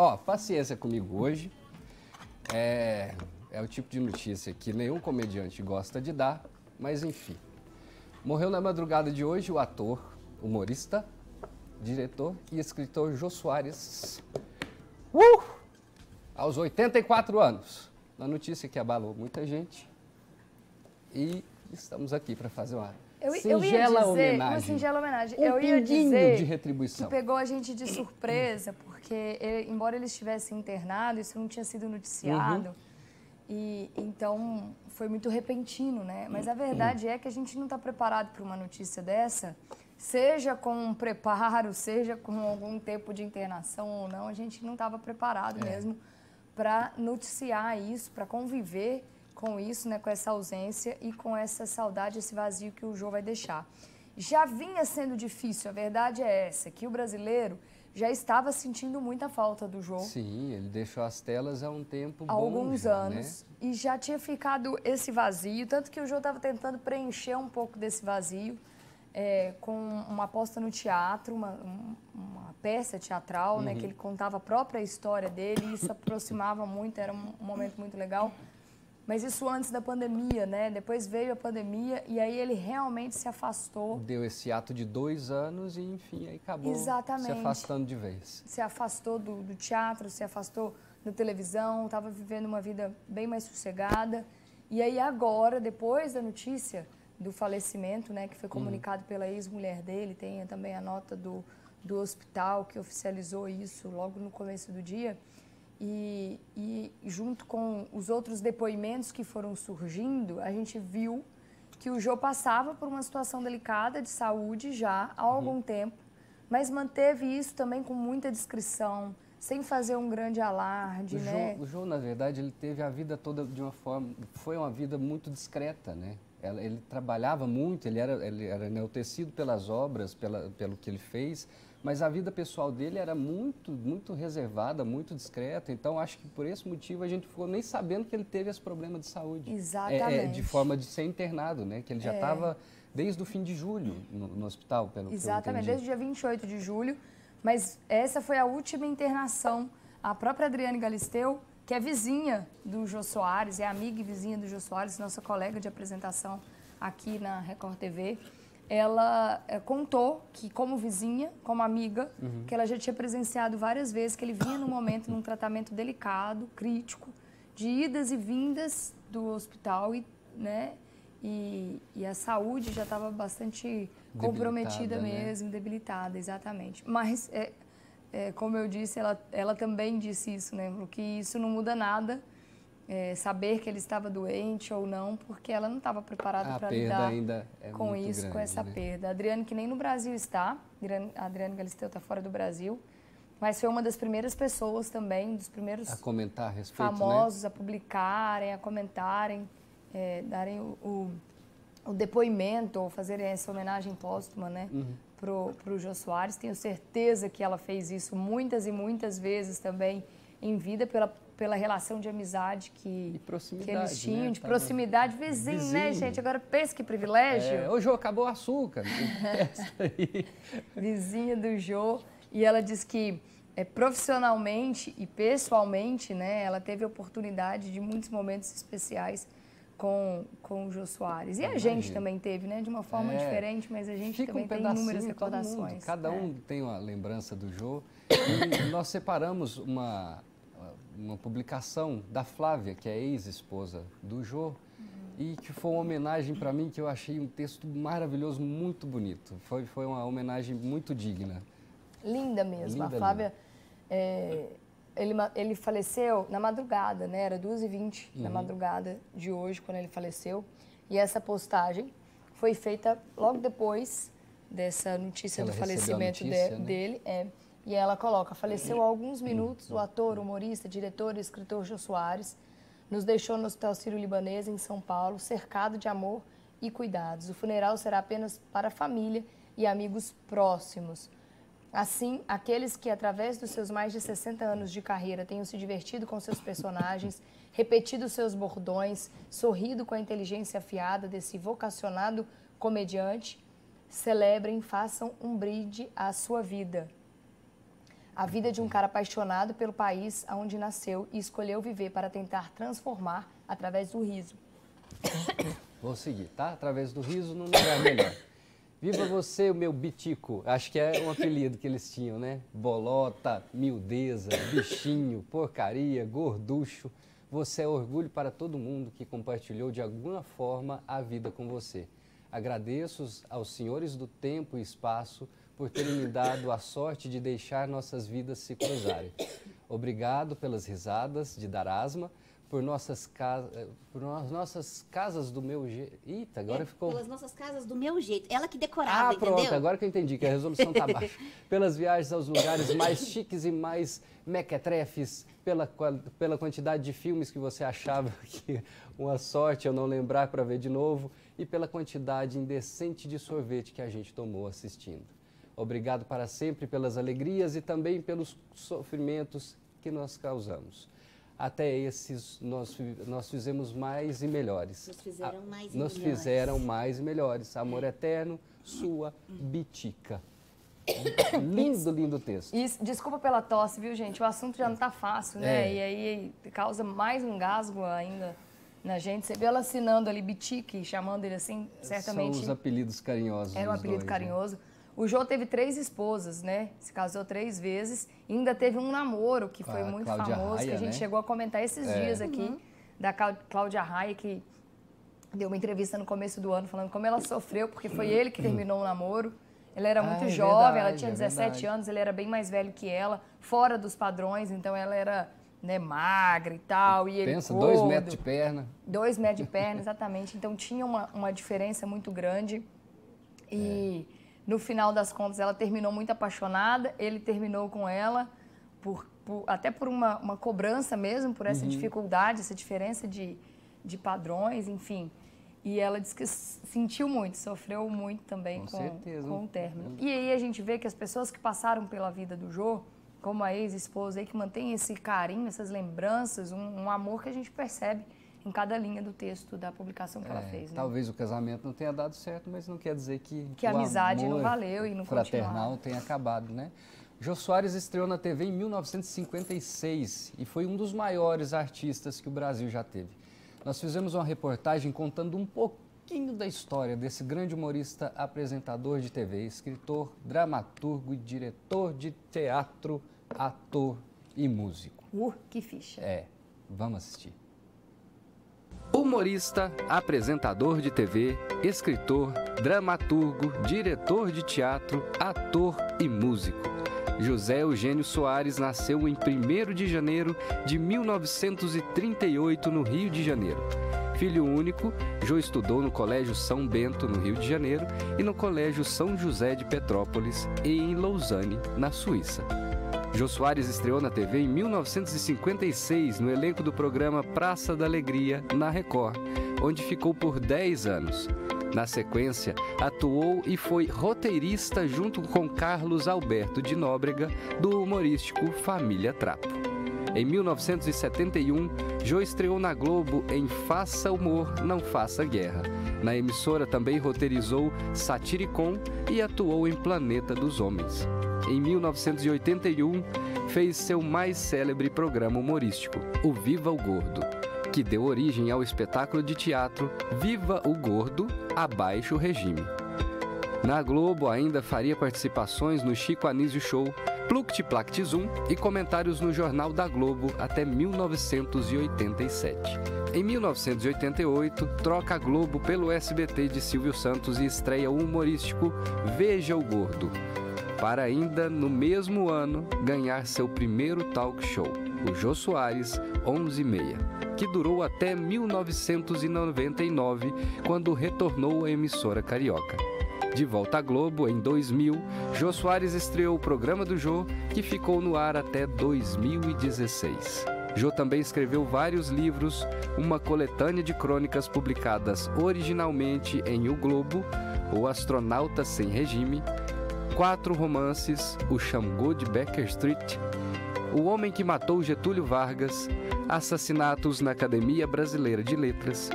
Ó, paciência comigo hoje. É o tipo de notícia que nenhum comediante gosta de dar, mas enfim. Morreu na madrugada de hoje o ator, humorista, diretor e escritor Jô Soares, aos 84 anos. Uma notícia que abalou muita gente e estamos aqui para fazer uma singela homenagem. Uma singela homenagem. Eu ia dizer de retribuição. Que pegou a gente de surpresa, porque embora ele estivesse internado, isso não tinha sido noticiado. E então foi muito repentino, né? Mas a verdade é que a gente não está preparado para uma notícia dessa, seja com um preparo, seja com algum tempo de internação ou não, a gente não estava preparado mesmo para noticiar isso, para conviver com isso, né? Com essa ausência e com essa saudade, esse vazio que o Jô vai deixar. Já vinha sendo difícil, a verdade é essa, que o brasileiro já estava sentindo muita falta do Jô. Sim, ele deixou as telas há um tempo bom. Há alguns já, anos. Né? E já tinha ficado esse vazio, tanto que o Jô estava tentando preencher um pouco desse vazio com uma aposta no teatro, uma peça teatral, né, que ele contava a própria história dele, e isso aproximava muito, era um momento muito legal. Mas isso antes da pandemia, né? Depois veio a pandemia e aí ele realmente se afastou. Deu esse ato de 2 anos e, enfim, aí acabou se afastando de vez. Se afastou do teatro, se afastou da televisão, estava vivendo uma vida bem mais sossegada. E aí agora, depois da notícia do falecimento, né, que foi comunicado pela ex-mulher dele, tem também a nota do hospital que oficializou isso logo no começo do dia. E junto com os outros depoimentos que foram surgindo, a gente viu que o Jô passava por uma situação delicada de saúde já há algum tempo, mas manteve isso também com muita discrição, sem fazer um grande alarde, né? O Jô, na verdade, ele teve a vida toda de uma forma... Foi uma vida muito discreta, né? Ele trabalhava muito, ele era enaltecido pelas obras, pelo que ele fez, mas a vida pessoal dele era muito, muito reservada, muito discreta. Então, acho que por esse motivo a gente ficou nem sabendo que ele teve esse problema de saúde. Exatamente. De forma de ser internado, né? Que ele já estava desde o fim de julho no hospital, pelo Exatamente, que eu desde entendi. o dia 28 de julho. Mas essa foi a última internação. A própria Adriane Galisteu, que é vizinha do Jô Soares, é amiga e vizinha do Jô Soares, nossa colega de apresentação aqui na Record TV, ela contou que, como vizinha, como amiga, que ela já tinha presenciado várias vezes que ele vinha num tratamento delicado, crítico, de idas e vindas do hospital, né? E a saúde já estava bastante comprometida mesmo, debilitada, exatamente. Mas, como eu disse, ela também disse isso, né? Porque isso não muda nada. Saber que ele estava doente ou não, porque ela não estava preparada para lidar ainda com isso, grande, com essa perda. A Adriane, que nem no Brasil está, a Adriane Galisteu está fora do Brasil, mas foi uma das primeiras pessoas também, dos primeiros a comentar a respeito, famosos, né? a publicarem, a comentarem, darem o depoimento ou fazerem essa homenagem póstuma, né, pro Jô Soares. Tenho certeza que ela fez isso muitas e muitas vezes também em vida, pela relação de amizade que eles tinham, né? De proximidade, vizinho, né, gente? Agora pensa que privilégio. Ô, Jô, acabou o açúcar. Vizinha do Jô. E ela diz que profissionalmente e pessoalmente, né, ela teve a oportunidade de muitos momentos especiais com o Jô Soares. E a gente também teve, né, de uma forma diferente, mas a gente também tem inúmeras recordações. Cada um tem uma lembrança do Jô. E nós separamos uma publicação da Flávia, que é ex-esposa do Jô, e que foi uma homenagem para mim, que eu achei um texto maravilhoso, muito bonito. Foi uma homenagem muito digna. Linda mesmo. Linda, a Flávia, ele faleceu na madrugada, né? Era 2h20 na madrugada de hoje, quando ele faleceu. E essa postagem foi feita logo depois dessa notícia do falecimento dele. E ela coloca: faleceu há alguns minutos o ator, humorista, diretor e escritor Jô Soares. Nos deixou no Hospital Sírio-Libanês, em São Paulo, cercado de amor e cuidados. O funeral será apenas para a família e amigos próximos. Assim, aqueles que, através dos seus mais de 60 anos de carreira, tenham se divertido com seus personagens, repetido seus bordões, sorrido com a inteligência afiada desse vocacionado comediante, celebrem, façam um brinde à sua vida. A vida de um cara apaixonado pelo país onde nasceu e escolheu viver para tentar transformar através do riso. Vou seguir, tá? Através do riso num lugar melhor. Viva você, o meu bitico. Acho que é um apelido que eles tinham, né? Bolota, miudeza, bichinho, porcaria, gorducho. Você é orgulho para todo mundo que compartilhou de alguma forma a vida com você. Agradeço aos senhores do tempo e espaço por terem me dado a sorte de deixar nossas vidas se cruzarem. Obrigado pelas risadas de dar asma, por nossas casas do meu jeito. Eita, agora ficou... Pelas nossas casas do meu jeito. Ela que decorava, entendeu? Pronto, agora que eu entendi que a resolução tá baixa. Pelas viagens aos lugares mais chiques e mais mequetrefes, pela quantidade de filmes que você achava que uma sorte eu não lembrar para ver de novo, e pela quantidade indecente de sorvete que a gente tomou assistindo. Obrigado para sempre pelas alegrias e também pelos sofrimentos que nós causamos. Até esses nós fizemos mais e melhores. Nos fizeram mais e Nos melhores. fizeram mais e melhores. Amor eterno, sua bitica. Lindo, lindo texto. Desculpa pela tosse, viu, gente? O assunto já não tá fácil, né? E aí causa mais um gasgo ainda na gente. Você viu ela assinando ali bitique, chamando ele assim, certamente. São os apelidos carinhosos. Era um apelido carinhoso. Né? O Jô teve 3 esposas, né? Se casou 3 vezes. E ainda teve um namoro que foi muito Cláudia famoso, Raia, que a gente chegou a comentar esses dias aqui, da Cláudia Raia, que deu uma entrevista no começo do ano falando como ela sofreu, porque foi ele que terminou o namoro. Ela era muito jovem, verdade, ela tinha 17 anos, ele era bem mais velho que ela, fora dos padrões, então ela era, né, magra e tal. E ele pensa, gordo, 2 metros de perna. 2 metros de perna, exatamente. Então tinha uma diferença muito grande. E no final das contas ela terminou muito apaixonada, ele terminou com ela, até por uma cobrança mesmo, por essa dificuldade, essa diferença de padrões, enfim. E ela disse que sentiu muito, sofreu muito também com o término. E aí a gente vê que as pessoas que passaram pela vida do Jô, como a ex-esposa aí, que mantém esse carinho, essas lembranças, um amor que a gente percebe em cada linha do texto da publicação que ela fez. Né? Talvez o casamento não tenha dado certo, mas não quer dizer que a amizade não valeu e não fraternal tenha acabado, né? Jô Soares estreou na TV em 1956 e foi um dos maiores artistas que o Brasil já teve. Nós fizemos uma reportagem contando um pouquinho da história desse grande humorista, apresentador de TV, escritor, dramaturgo e diretor de teatro, ator e músico. Que ficha! Vamos assistir. Humorista, apresentador de TV, escritor, dramaturgo, diretor de teatro, ator e músico. José Eugênio Soares nasceu em 1º de janeiro de 1938 no Rio de Janeiro. Filho único, Jô estudou no Colégio São Bento, no Rio de Janeiro, e no Colégio São José de Petrópolis e em Lausanne, na Suíça. Jô Soares estreou na TV em 1956 no elenco do programa Praça da Alegria, na Record, onde ficou por 10 anos. Na sequência, atuou e foi roteirista junto com Carlos Alberto de Nóbrega, do humorístico Família Trapo. Em 1971, Jô estreou na Globo em Faça Humor, Não Faça Guerra. Na emissora também roteirizou Satiricon e atuou em Planeta dos Homens. Em 1981, fez seu mais célebre programa humorístico, o Viva o Gordo, que deu origem ao espetáculo de teatro Viva o Gordo, Abaixo o Regime. Na Globo ainda faria participações no Chico Anísio Show, Pluct Plact Zum e comentários no Jornal da Globo até 1987. Em 1988, troca a Globo pelo SBT de Silvio Santos e estreia o humorístico Veja o Gordo, para ainda no mesmo ano ganhar seu primeiro talk show, o Jô Soares 11:30, que durou até 1999, quando retornou à emissora carioca. De volta à Globo, em 2000, Jô Soares estreou o Programa do Jô, que ficou no ar até 2016. Jô também escreveu vários livros, uma coletânea de crônicas publicadas originalmente em O Globo, O Astronauta Sem Regime, 4 romances, O Xangô de Baker Street, O Homem que Matou Getúlio Vargas, Assassinatos na Academia Brasileira de Letras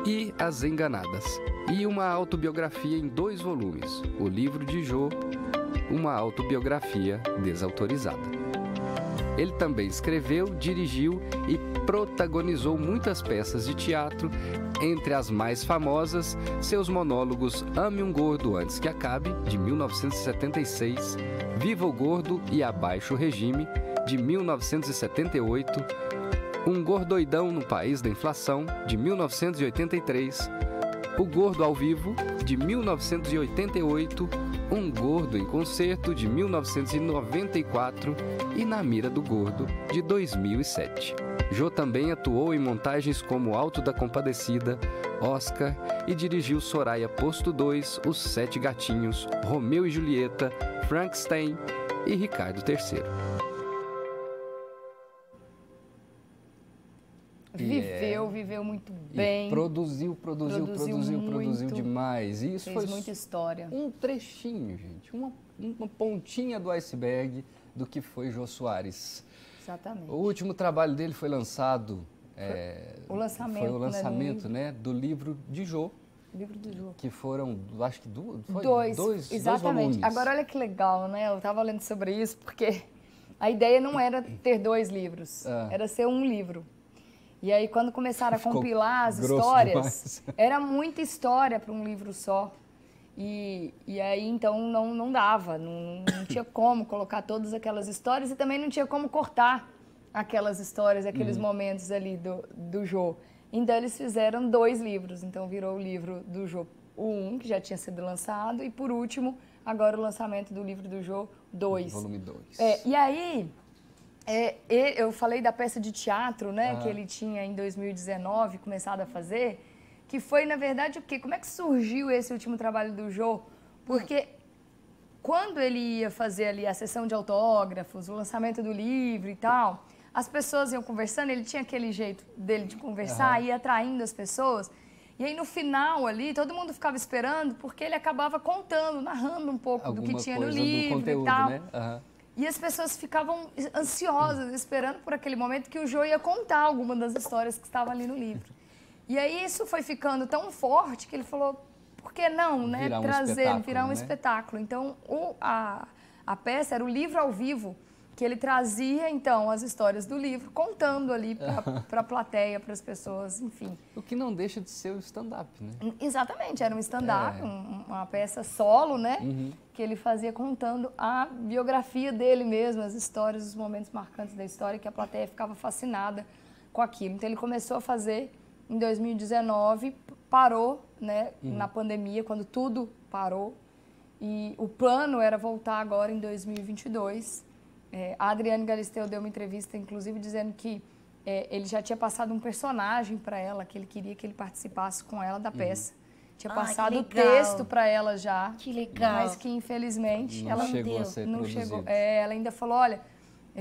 e As Enganadas, e uma autobiografia em 2 volumes, O Livro de Jô uma autobiografia desautorizada. Ele também escreveu, dirigiu e protagonizou muitas peças de teatro, entre as mais famosas, seus monólogos Ame um Gordo Antes que Acabe, de 1976, Viva o Gordo e Abaixo o Regime, de 1978, Um Gordoidão no País da Inflação, de 1983, O Gordo ao Vivo, de 1988, Um Gordo em Concerto, de 1994 e Na Mira do Gordo, de 2007. Jô também atuou em montagens como Alto da Compadecida, Oscar e dirigiu Soraya Posto 2, Os Sete Gatinhos, Romeu e Julieta, Frankenstein e Ricardo III. Viveu muito bem. E produziu demais. E isso fez muita história. Um trechinho, gente, uma pontinha do iceberg do que foi Jô Soares. Exatamente. O último trabalho dele foi lançado... o lançamento, foi o lançamento, né, do livro de Jô. Livro do Jô. Que foram, acho que dois exatamente. Volumes. Agora, olha que legal, né? Eu estava lendo sobre isso, porque a ideia não era ter 2 livros, era ser um livro. E aí, quando começaram a compilar as histórias, era muita história para um livro só. E aí, então, não dava, não tinha como colocar todas aquelas histórias e também não tinha como cortar aquelas histórias, aqueles momentos ali do Jô. Então, eles fizeram 2 livros. Então, virou o livro do Jô, o 1, que já tinha sido lançado, e, por último, agora o lançamento do livro do Jô 2. Volume 2. E aí, eu falei da peça de teatro, né, que ele tinha em 2019 começado a fazer, que foi, na verdade, o quê? Como é que surgiu esse último trabalho do Jô? Porque quando ele ia fazer ali a sessão de autógrafos, o lançamento do livro e tal, as pessoas iam conversando, ele tinha aquele jeito dele de conversar, ia atraindo as pessoas. E aí, no final ali, todo mundo ficava esperando, porque ele acabava contando, narrando um pouco do que tinha no livro conteúdo, e tal. Né? E as pessoas ficavam ansiosas, esperando por aquele momento que o Jô ia contar alguma das histórias que estavam ali no livro. E aí isso foi ficando tão forte que ele falou, por que não, né? Virar um espetáculo. Então, a peça era o livro ao vivo, que ele trazia, então, as histórias do livro, contando ali para a plateia, para as pessoas, enfim. O que não deixa de ser o stand-up, né? Exatamente, era um stand-up, uma peça solo, né? Que ele fazia contando a biografia dele mesmo, as histórias, os momentos marcantes da história, que a plateia ficava fascinada com aquilo. Então, ele começou a fazer em 2019, parou, né, na pandemia, quando tudo parou. E o plano era voltar agora em 2022. A Adriane Galisteu deu uma entrevista, inclusive, dizendo que ele já tinha passado um personagem para ela, que ele queria que ele participasse com ela da peça. Tinha passado o texto para ela já. Que legal. Mas que, infelizmente, ela não chegou. Ela ainda falou, olha,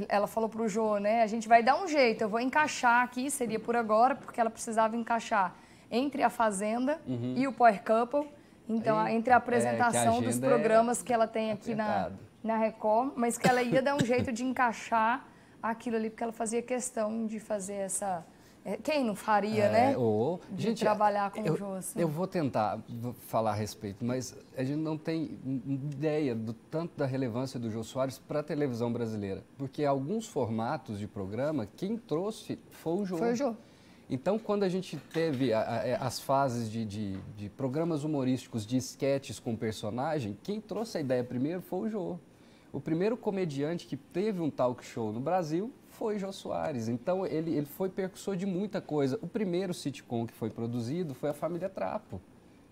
ela falou para o Jô, né, a gente vai dar um jeito, eu vou encaixar aqui, seria por agora, porque ela precisava encaixar entre a Fazenda e o Power Couple. Então, entre a apresentação dos programas que ela tem aqui na Record, mas que ela ia dar um jeito de encaixar aquilo ali, porque ela fazia questão de fazer essa... Quem não faria, né? De trabalhar com o Jô. Assim. Eu vou tentar falar a respeito, mas a gente não tem ideia do tanto da relevância do Jô Soares para a televisão brasileira. Porque alguns formatos de programa, quem trouxe foi o Jô. Foi o Jô. Então, quando a gente teve as fases de programas humorísticos, de esquetes com personagem, quem trouxe a ideia primeiro foi o Jô. O primeiro comediante que teve um talk show no Brasil foi Jô Soares. Então, ele foi percussor de muita coisa. O primeiro sitcom que foi produzido foi a Família Trapo.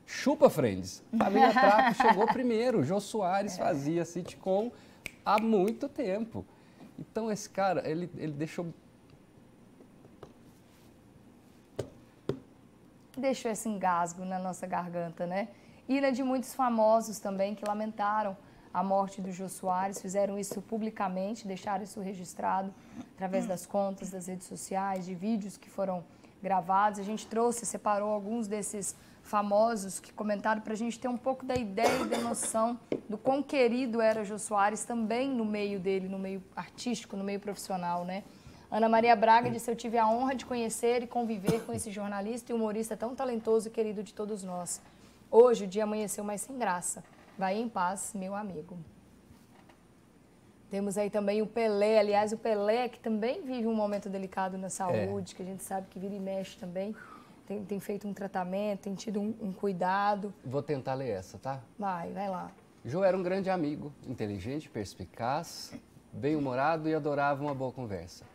Chupa, Friends! Família Trapo chegou primeiro. Jô Soares fazia sitcom há muito tempo. Então, esse cara, ele deixou esse engasgo na nossa garganta, né? E de muitos famosos também que lamentaram a morte do Jô Soares, fizeram isso publicamente, deixaram isso registrado através das contas, das redes sociais, de vídeos que foram gravados. A gente separou alguns desses famosos que comentaram para a gente ter um pouco da ideia e da noção do quão querido era Jô Soares também no meio dele, no meio artístico, no meio profissional, né? Ana Maria Braga disse, eu tive a honra de conhecer e conviver com esse jornalista e humorista tão talentoso e querido de todos nós. Hoje o dia amanheceu mais sem graça. Vai em paz, meu amigo. Temos aí também o Pelé, aliás, o Pelé que também vive um momento delicado na saúde, que a gente sabe que vira e mexe também, tem feito um tratamento, tem tido um cuidado. Vou tentar ler essa, tá? Vai lá. Jô era um grande amigo, inteligente, perspicaz, bem-humorado e adorava uma boa conversa.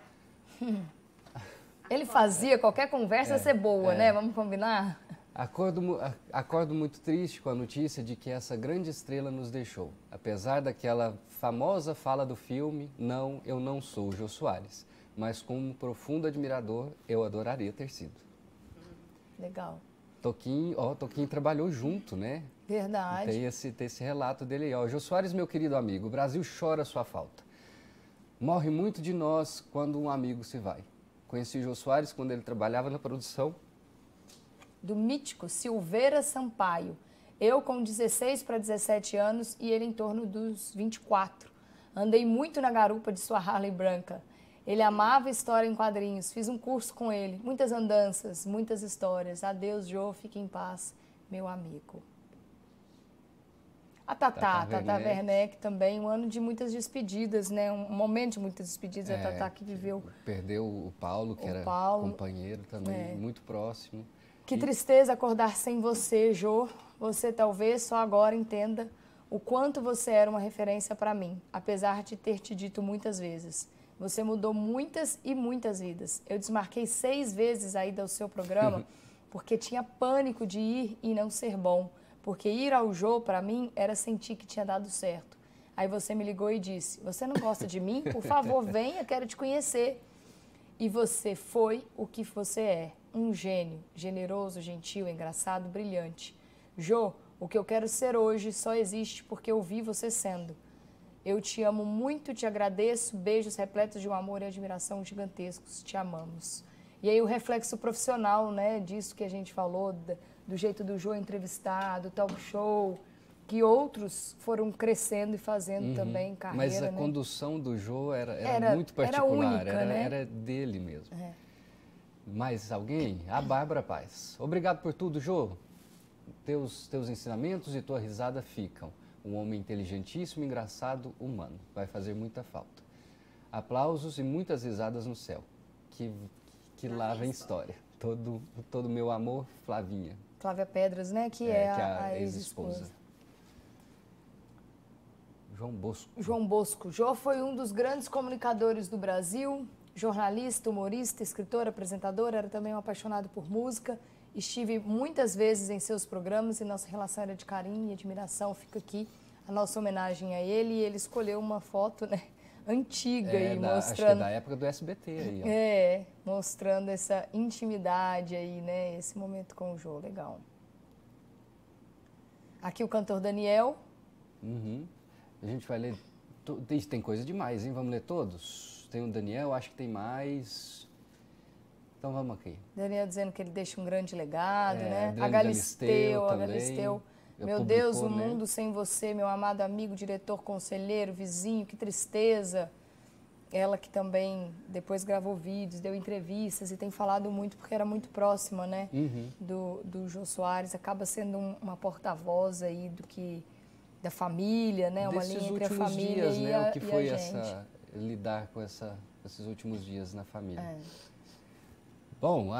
Ele fazia qualquer conversa ser boa, né? Vamos combinar? Acordo muito triste com a notícia de que essa grande estrela nos deixou. Apesar daquela famosa fala do filme, não, eu não sou o Jô Soares, mas como um profundo admirador, eu adoraria ter sido. Legal. Toquinho trabalhou junto, né? Verdade. Tem esse relato dele aí. Jô Soares, meu querido amigo, o Brasil chora sua falta. Morre muito de nós quando um amigo se vai. Conheci o Jô Soares quando ele trabalhava na produção do mítico Silveira Sampaio. Eu com 16 para 17 anos e ele em torno dos 24. Andei muito na garupa de sua Harley branca. Ele amava história em quadrinhos. Fiz um curso com ele. Muitas andanças, muitas histórias. Adeus, Jô, fique em paz, meu amigo. A Tata Werneck também, um ano de muitas despedidas, né? Um momento de muitas despedidas. A Tata que viveu... Perdeu o Paulo, que era companheiro também, muito próximo. Que tristeza acordar sem você, Jô. Você talvez só agora entenda o quanto você era uma referência para mim, apesar de ter te dito muitas vezes. Você mudou muitas e muitas vidas. Eu desmarquei 6 vezes a ida ao seu programa porque tinha pânico de ir e não ser bom. Porque ir ao Jô, para mim, era sentir que tinha dado certo. Aí você me ligou e disse, você não gosta de mim? Por favor, venha, quero te conhecer. E você foi o que você é. Um gênio, generoso, gentil, engraçado, brilhante. Jô, o que eu quero ser hoje só existe porque eu vi você sendo. Eu te amo muito, te agradeço, beijos repletos de um amor e admiração gigantescos, te amamos. E aí o reflexo profissional, né, disso que a gente falou, do jeito do Jô entrevistar, do talk show, que outros foram crescendo e fazendo também carreira. Mas a né? condução do Jô era muito particular, única, né? Era dele mesmo. Mais alguém? A Bárbara Paz. Obrigado por tudo, Jô. Teus ensinamentos e tua risada ficam. Um homem inteligentíssimo, engraçado, humano. Vai fazer muita falta. Aplausos e muitas risadas no céu. Que lá vem história. Todo meu amor, Flavinha. Flávia Pedras, né? Que é a ex-esposa. João Bosco. João Bosco. Jô foi um dos grandes comunicadores do Brasil, jornalista, humorista, escritor, apresentador, era também um apaixonado por música. Estive muitas vezes em seus programas e nossa relação era de carinho e admiração. Fica aqui a nossa homenagem a ele. E ele escolheu uma foto, né, antiga e mostrando... Acho que é da época do SBT aí, ó. Mostrando essa intimidade aí, né, esse momento com o Jô, legal. Aqui o cantor Daniel. A gente vai ler... Tem coisa demais, hein? Vamos ler todos? Tem o Daniel, acho que tem mais... Então vamos aqui. Daniel dizendo que ele deixa um grande legado, né? A Galisteu. Meu Deus, o mundo sem você, meu amado amigo, diretor, conselheiro, vizinho, que tristeza. Ela que também depois gravou vídeos, deu entrevistas e tem falado muito, porque era muito próxima, né? Do Jô Soares, acaba sendo uma porta-voz aí da família, né? Uma linha entre a família dias, e né? a O que foi gente. Lidar com esses últimos dias na família. Bom,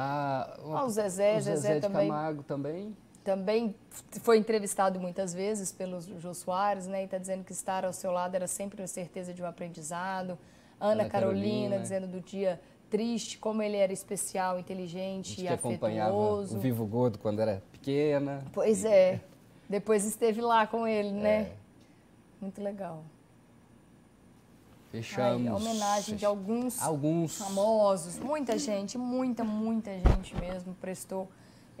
o Zezé de também, Camargo também. Também foi entrevistado muitas vezes pelo Jô Soares, né? E está dizendo que estar ao seu lado era sempre uma certeza de um aprendizado. Ana Carolina dizendo do dia triste, como ele era especial, inteligente e afetuoso. Acompanhava o Vivo Gordo quando era pequena. Pois é. Depois esteve lá com ele, né? Muito legal. Fechamos. A homenagem de alguns famosos. Muita gente, muita gente mesmo prestou.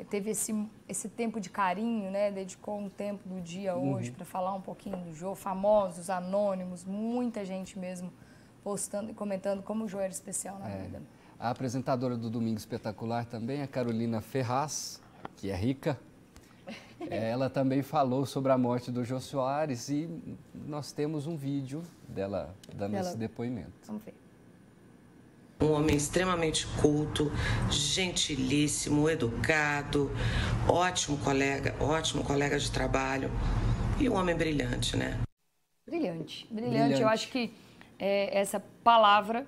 Teve esse tempo de carinho, né? Dedicou um tempo do dia hoje para falar um pouquinho do Jô. Famosos, anônimos, muita gente mesmo postando e comentando como o Jô era especial na vida. A apresentadora do Domingo Espetacular também, a Carolina Ferraz, que é rica. Ela também falou sobre a morte do Jô Soares e nós temos um vídeo dela dando esse depoimento. Vamos ver. Um homem extremamente culto, gentilíssimo, educado, ótimo colega de trabalho e um homem brilhante, né? Brilhante. Eu acho que essa palavra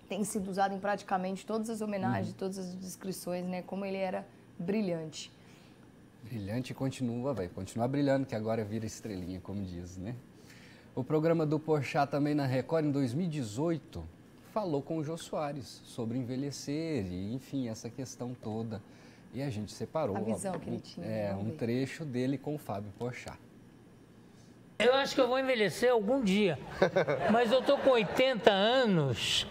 tem sido usada em praticamente todas as homenagens, todas as descrições, né? Como ele era brilhante. Brilhante continua, vai continuar brilhando, que agora vira estrelinha, como diz, né? O programa do Porchat também na Record, em 2018, falou com o Jô Soares sobre envelhecer e, enfim, essa questão toda. E a gente separou A visão que ele tinha. um trecho dele com o Fábio Porchat. Eu acho que eu vou envelhecer algum dia, mas eu tô com 80 anos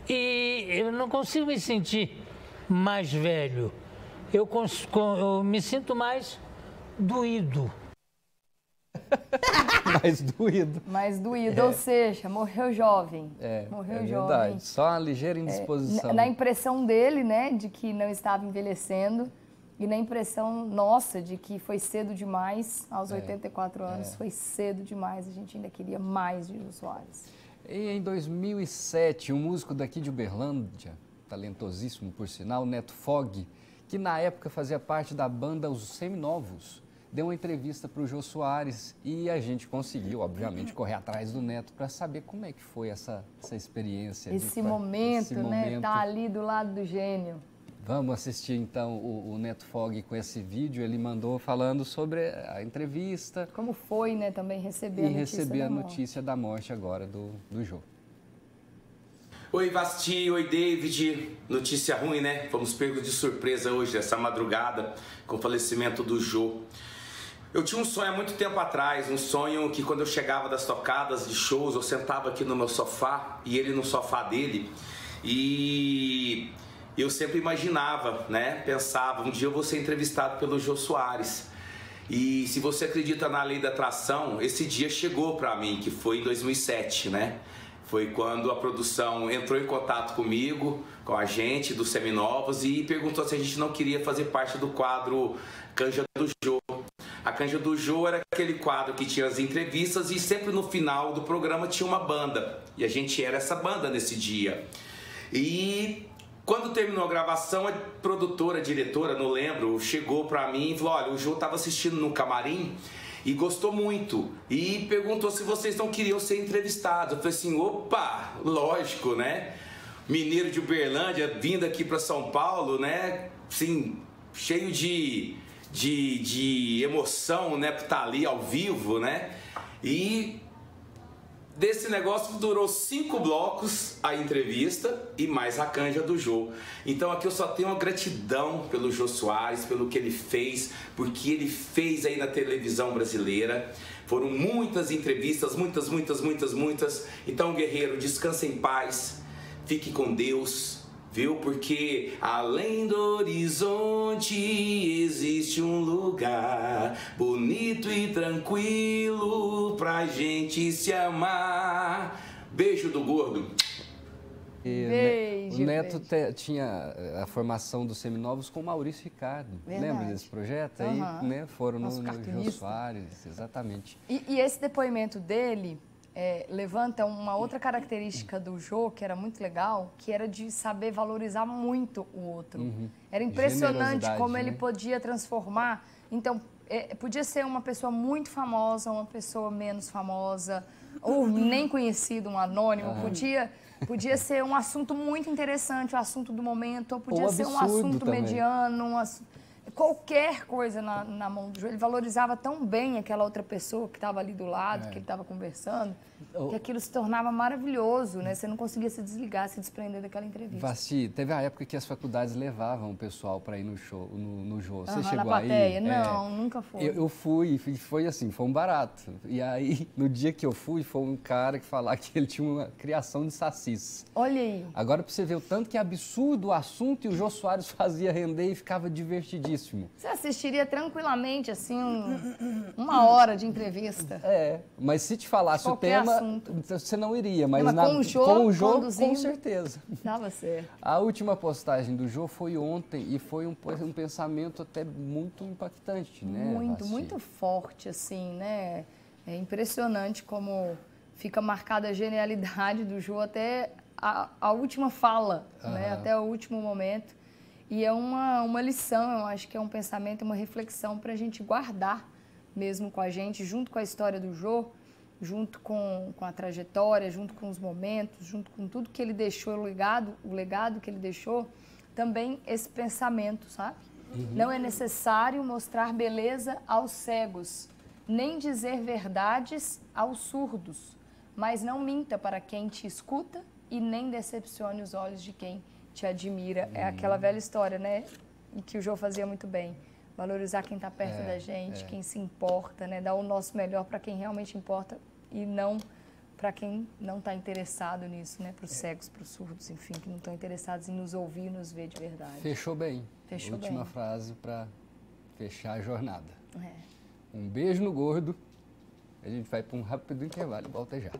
e eu não consigo me sentir mais velho. Eu me sinto mais doído. Mais doído. Ou seja, morreu jovem. Morreu jovem. Verdade. Só uma ligeira indisposição. Na impressão dele, né, de que não estava envelhecendo, e na impressão nossa de que foi cedo demais, aos 84 anos, foi cedo demais, a gente ainda queria mais de Jô Soares. E em 2007, um músico daqui de Uberlândia, talentosíssimo por sinal, Neto Fogg, que na época fazia parte da banda Os Seminovos, deu uma entrevista para o Jô Soares e a gente conseguiu, obviamente, correr atrás do Neto para saber como é que foi essa experiência. Esse momento, né? Tá ali do lado do gênio. Vamos assistir então o Neto Fogg com esse vídeo. Ele mandou falando sobre a entrevista. Como foi, né, também receber a notícia da morte agora do Jô. Oi, Vasti, oi, David. Notícia ruim, né? Fomos pegos de surpresa hoje, essa madrugada, com o falecimento do Jô. Eu tinha um sonho há muito tempo atrás, um sonho que quando eu chegava das tocadas de shows, eu sentava aqui no meu sofá e ele no sofá dele. E eu sempre imaginava, né? Pensava, um dia eu vou ser entrevistado pelo Jô Soares. E se você acredita na lei da atração, esse dia chegou pra mim, que foi em 2007, né? Foi quando a produção entrou em contato comigo, com a gente dos Seminovos e perguntou se a gente não queria fazer parte do quadro Canja do Jô. A Canja do Jô era aquele quadro que tinha as entrevistas e sempre no final do programa tinha uma banda. E a gente era essa banda nesse dia. E quando terminou a gravação, a produtora, a diretora, não lembro, chegou pra mim e falou: olha, o Jô estava assistindo no camarim e gostou muito. E perguntou se vocês não queriam ser entrevistados. Eu falei assim, opa, lógico, né? Mineiro de Uberlândia, vindo aqui para São Paulo, né? Assim, cheio de emoção, né? Por estar ali ao vivo, né? E desse negócio durou 5 blocos a entrevista e mais a canja do Jô. Então aqui eu só tenho uma gratidão pelo Jô Soares, pelo que ele fez, porque ele fez aí na televisão brasileira. Foram muitas entrevistas, muitas. Então, guerreiro, descanse em paz, fique com Deus, viu? Porque além do horizonte existe um lugar bonito e tranquilo pra gente se amar. Beijo do gordo. Beijo, o Neto tinha a formação dos Seminovos com o Maurício Ricardo. Verdade. Lembra desse projeto? Aí, né, foram no Jô Soares, exatamente. E esse depoimento dele levanta uma outra característica do Jô, que era muito legal, que era de saber valorizar muito o outro. Era impressionante como ele podia transformar. Então, podia ser uma pessoa muito famosa, uma pessoa menos famosa, ou nem conhecido, um anônimo, podia ser um assunto muito interessante, o assunto do momento, ou podia ser um assunto também mediano, qualquer coisa na mão do Jô. Ele valorizava tão bem aquela outra pessoa que estava ali do lado, que ele estava conversando, que aquilo se tornava maravilhoso, né? Você não conseguia se desligar, se desprender daquela entrevista. Vasti, teve a época que as faculdades levavam o pessoal para ir no show, no Jô. Você chegou na plateia? Aí? Não, nunca fui. Eu fui, foi assim, foi um barato. E aí, no dia que eu fui, foi um cara que falava que ele tinha uma criação de sacis. Olha aí. Agora, para você ver o tanto que é absurdo o assunto, e o Jô Soares fazia render e ficava divertidíssimo. Você assistiria tranquilamente, assim, uma hora de entrevista. Mas se te falasse qualquer o tema, assunto, você não iria. Mas com o Jô, com certeza. Dava certo. A última postagem do Jô foi ontem e foi um pensamento até muito impactante, né? Muito forte, assim, né? É impressionante como fica marcada a genialidade do Jô até a última fala, né? Até o último momento. E é uma lição, eu acho que é um pensamento, uma reflexão para a gente guardar mesmo com a gente, junto com a história do Jô, junto com a trajetória, junto com os momentos, junto com tudo que ele deixou, o legado que ele deixou, também esse pensamento, sabe? Não é necessário mostrar beleza aos cegos, nem dizer verdades aos surdos, mas não minta para quem te escuta e nem decepcione os olhos de quem te admira. É aquela velha história, né? E que o Jô fazia muito bem. Valorizar quem está perto da gente, quem se importa, né? Dar o nosso melhor para quem realmente importa e não para quem não está interessado nisso, né? Para os cegos, para os surdos, enfim, que não estão interessados em nos ouvir e nos ver de verdade. Fechou bem. Fechou Última bem. frase para fechar a jornada. É. Um beijo no gordo. A gente vai para um rápido intervalo e volta já.